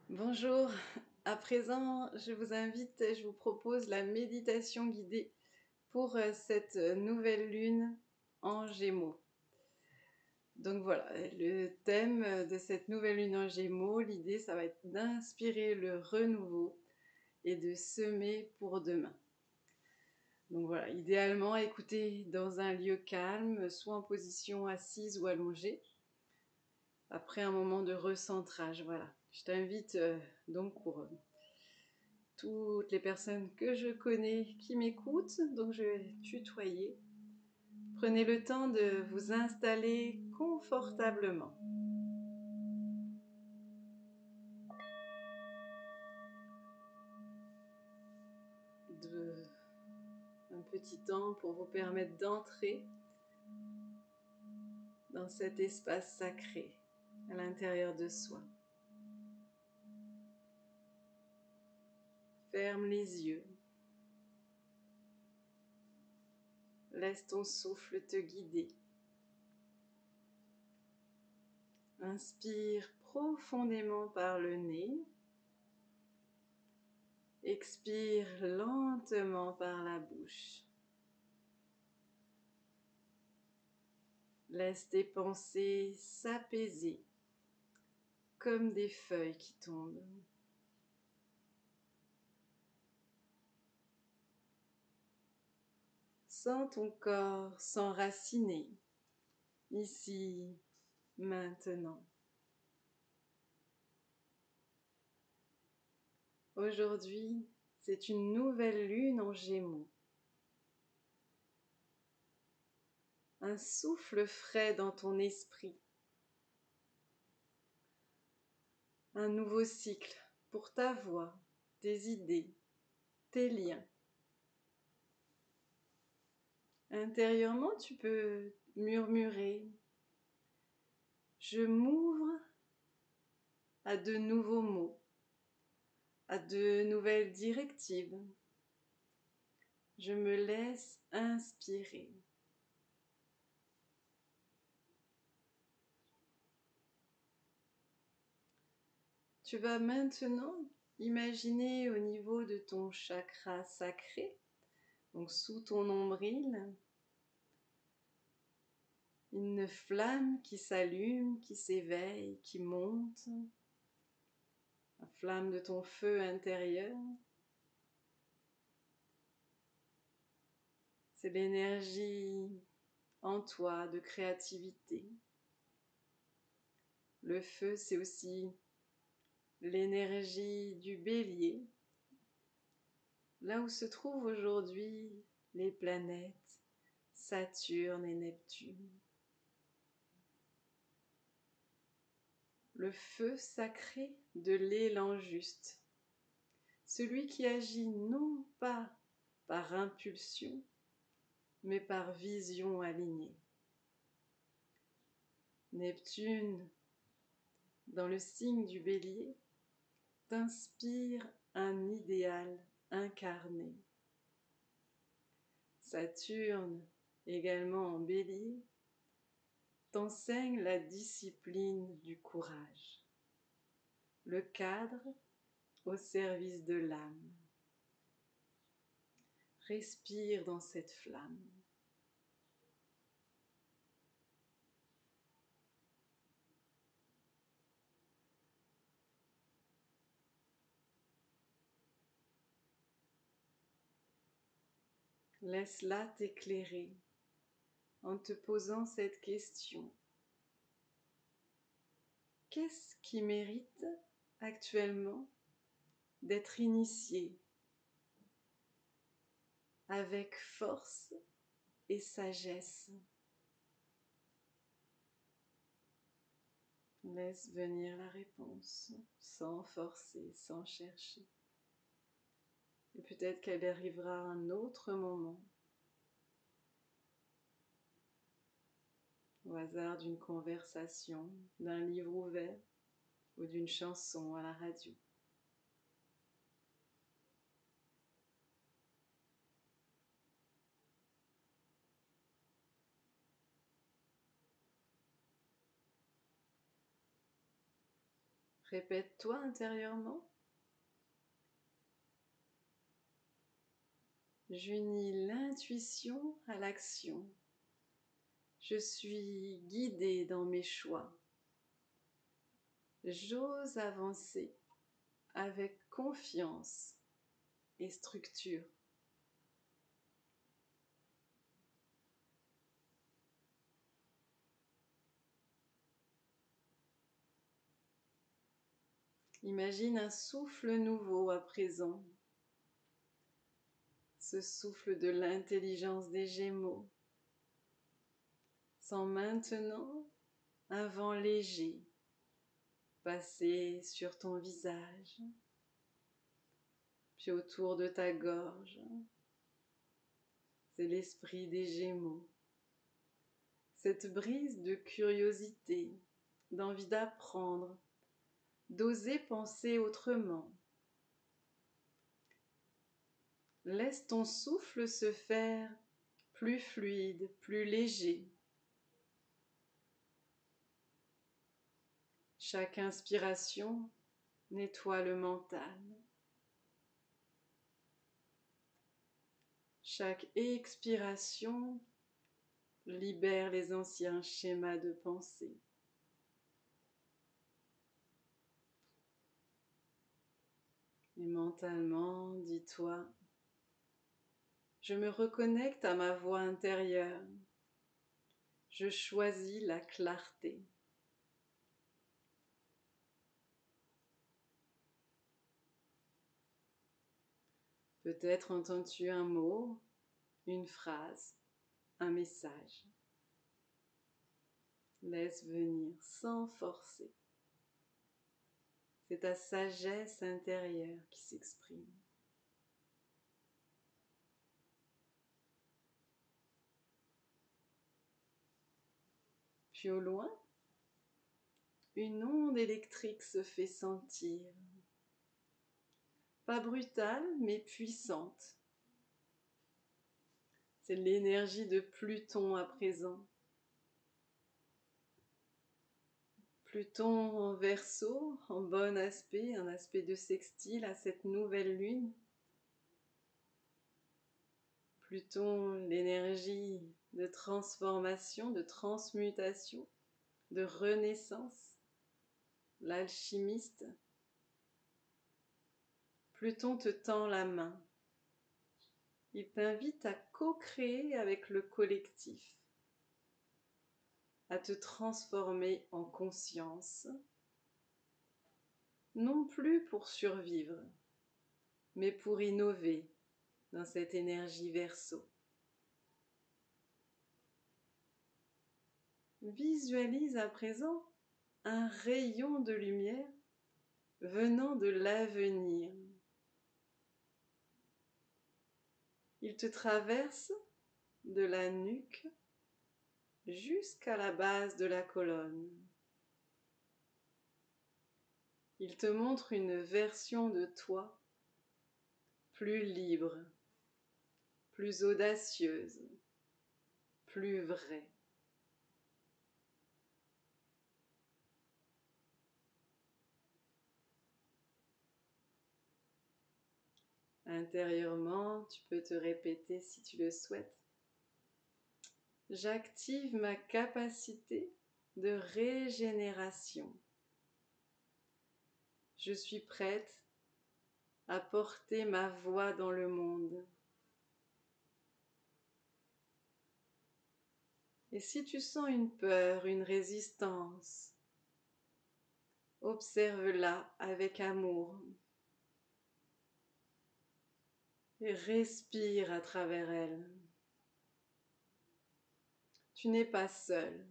Bonjour, à présent je vous propose la méditation guidée pour cette nouvelle lune en Gémeaux. Donc voilà, le thème de cette nouvelle lune en Gémeaux, l'idée ça va être d'inspirer le renouveau et de semer pour demain. Donc voilà, idéalement écoutez dans un lieu calme, soit en position assise ou allongée, après un moment de recentrage, voilà. Je t'invite donc pour toutes les personnes que je connais qui m'écoutent, donc je vais tutoyer. Prenez le temps de vous installer confortablement. Un petit temps pour vous permettre d'entrer dans cet espace sacré à l'intérieur de soi. Ferme les yeux. Laisse ton souffle te guider. Inspire profondément par le nez. Expire lentement par la bouche. Laisse tes pensées s'apaiser comme des feuilles qui tombent. Sens ton corps s'enraciner, ici, maintenant. Aujourd'hui, c'est une nouvelle lune en Gémeaux. Un souffle frais dans ton esprit. Un nouveau cycle pour ta voix, tes idées, tes liens. Intérieurement, tu peux murmurer « Je m'ouvre à de nouveaux mots, à de nouvelles directives. Je me laisse inspirer. » Tu vas maintenant imaginer au niveau de ton chakra sacré, donc sous ton nombril, une flamme qui s'allume, qui s'éveille, qui monte, la flamme de ton feu intérieur. C'est l'énergie en toi de créativité. Le feu, c'est aussi l'énergie du bélier, là où se trouvent aujourd'hui les planètes Saturne et Neptune. Le feu sacré de l'élan juste, celui qui agit non pas par impulsion, mais par vision alignée. Neptune, dans le signe du bélier, t'inspire un idéal incarné. Saturne, également en bélier, t'enseigne la discipline du courage, le cadre au service de l'âme. Respire dans cette flamme. Laisse-la t'éclairer en te posant cette question. Qu'est-ce qui mérite actuellement d'être initié avec force et sagesse? Laisse venir la réponse sans forcer, sans chercher. Et peut-être qu'elle arrivera à un autre moment, au hasard d'une conversation, d'un livre ouvert ou d'une chanson à la radio. Répète-toi intérieurement. J'unis l'intuition à l'action. Je suis guidée dans mes choix. J'ose avancer avec confiance et structure. Imagine un souffle nouveau à présent. Ce souffle de l'intelligence des Gémeaux. Sens maintenant un vent léger passer sur ton visage, puis autour de ta gorge. C'est l'esprit des Gémeaux. Cette brise de curiosité, d'envie d'apprendre, d'oser penser autrement. Laisse ton souffle se faire plus fluide, plus léger. Chaque inspiration nettoie le mental. Chaque expiration libère les anciens schémas de pensée. Et mentalement, dis-toi, je me reconnecte à ma voix intérieure. Je choisis la clarté. Peut-être entends-tu un mot, une phrase, un message. Laisse venir sans forcer. C'est ta sagesse intérieure qui s'exprime. Puis au loin, une onde électrique se fait sentir. Pas brutale, mais puissante. C'est l'énergie de Pluton à présent. Pluton en Verseau, en bon aspect, un aspect de sextile à cette nouvelle lune. Pluton, l'énergie de transformation, de transmutation, de renaissance, l'alchimiste. Pluton te tend la main. Il t'invite à co-créer avec le collectif, à te transformer en conscience, non plus pour survivre, mais pour innover dans cette énergie Verseau. Visualise à présent un rayon de lumière venant de l'avenir. Il te traverse de la nuque jusqu'à la base de la colonne. Il te montre une version de toi plus libre, plus audacieuse, plus vraie. Intérieurement, tu peux te répéter si tu le souhaites. J'active ma capacité de régénération. Je suis prête à porter ma voix dans le monde. Et si tu sens une peur, une résistance, observe-la avec amour et respire à travers elle. Tu n'es pas seul.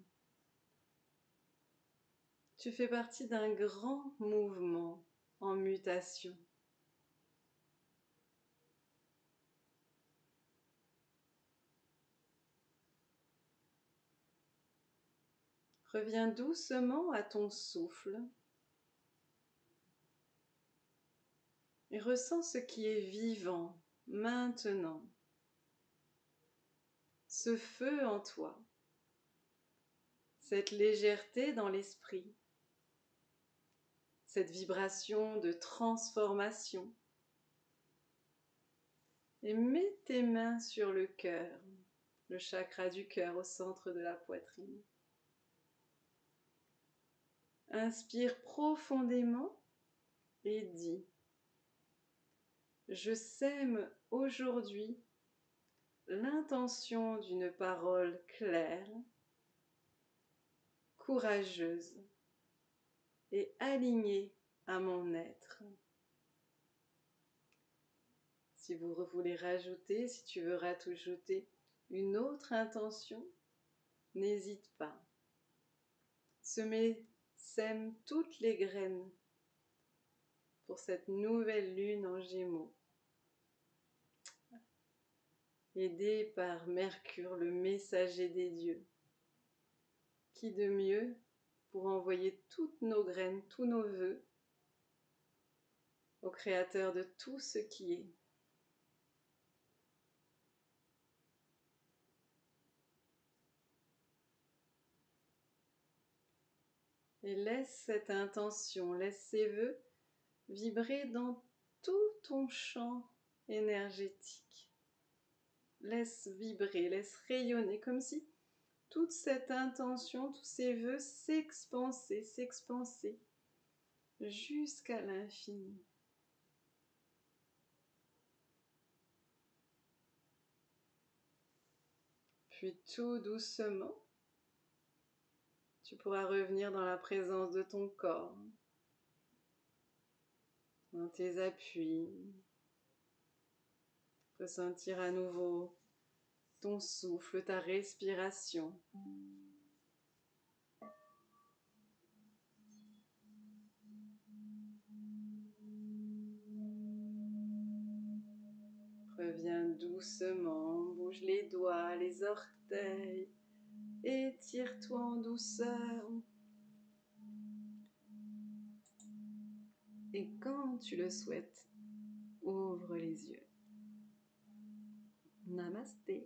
Tu fais partie d'un grand mouvement en mutation. Reviens doucement à ton souffle et ressens ce qui est vivant maintenant. Ce feu en toi, cette légèreté dans l'esprit, cette vibration de transformation. Et mets tes mains sur le cœur, le chakra du cœur au centre de la poitrine. Inspire profondément et dis: je sème aujourd'hui l'intention d'une parole claire, courageuse et alignée à mon être. Si vous voulez rajouter, si tu veux rajouter une autre intention, n'hésite pas. Sème toutes les graines pour cette nouvelle lune en Gémeaux. Aidé par Mercure, le messager des dieux. Qui de mieux pour envoyer toutes nos graines, tous nos vœux au Créateur de tout ce qui est. Et laisse cette intention, laisse ces vœux vibrer dans tout ton champ énergétique. Laisse vibrer, laisse rayonner, comme si toute cette intention, tous ces vœux s'expansaient jusqu'à l'infini. Puis tout doucement, tu pourras revenir dans la présence de ton corps, dans tes appuis, ressentir à nouveau ton souffle, ta respiration. Reviens doucement, bouge les doigts, les orteils, étire-toi en douceur. Et quand tu le souhaites, ouvre les yeux. Namasté.